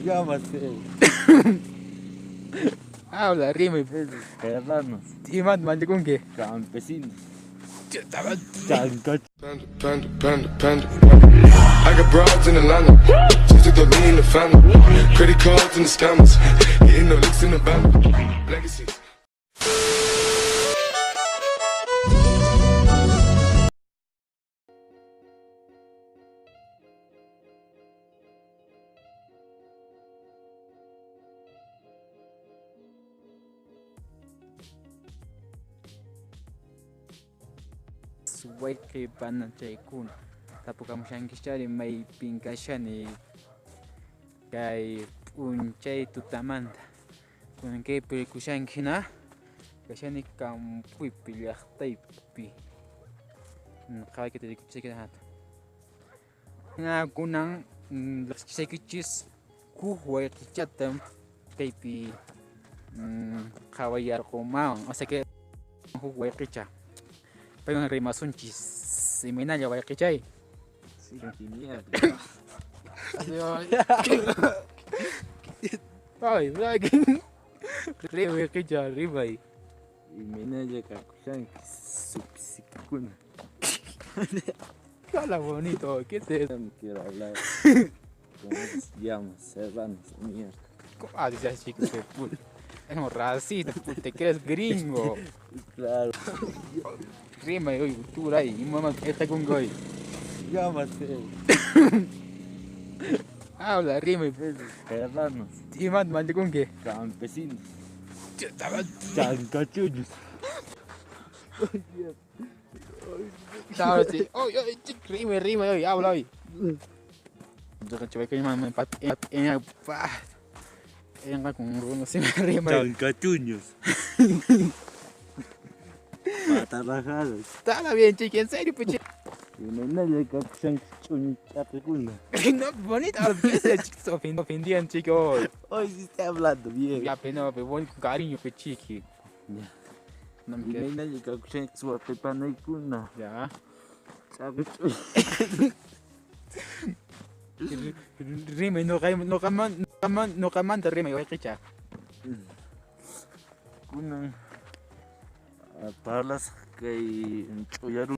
Llámate. Habla, rima. Hermanos. ¿Y más con qué? Campesinos. I got broads in Atlanta, just to throw me in the family. Credit cards and the scammers, hitting the licks in the band. Legacies. White clip and Jaikun. Tapukam Shankishari may pinkashani kay unchay tutamanta. Kun kay perkushankina kashani kam puipilyak taipi. Kaya kita dikucik hat. Nga kunang las kichis kuhuay kichatam taipi kawayar kumang. O sea que huway kicha. Pero en rima son chis. Si me na ya voy a quechar. Sí, qué mierda. Ay, rima voy a quechar arriba ahí. Y me naye kakushan supsikuna. Habla bonito, ¿qué es eso? No quiero hablar. ¿Cómo se llama? Serranos, mierda. Ah, dice así que puta. Es un racista, te crees gringo. Claro. Rima hoy, tú ahí, mi mamá está con goy. Llámate. Habla, rima. Hermanos. ¿Y más con qué? Campesinos. Chancachuños. Chao, sí. Oye, rima, hoy, habla hoy. Yo que chévere que mi mamá en con runa, si me rima. Chancachuños. Patarrajados. Está bien, chiqui, en serio, pues. Y me naye kakushan chapekuna. No, bonito, ¿qué es el chico? Ofendían, chico. Hoy sí está hablando bien. Ya, pero bonito, con cariño, pues, chiqui. Ya. No Y me me quedes. naye kakushan suapepanaykuna. Ya. Rima, no camanta rima, voy a escuchar. Kunan. Parlas kay chuyaru.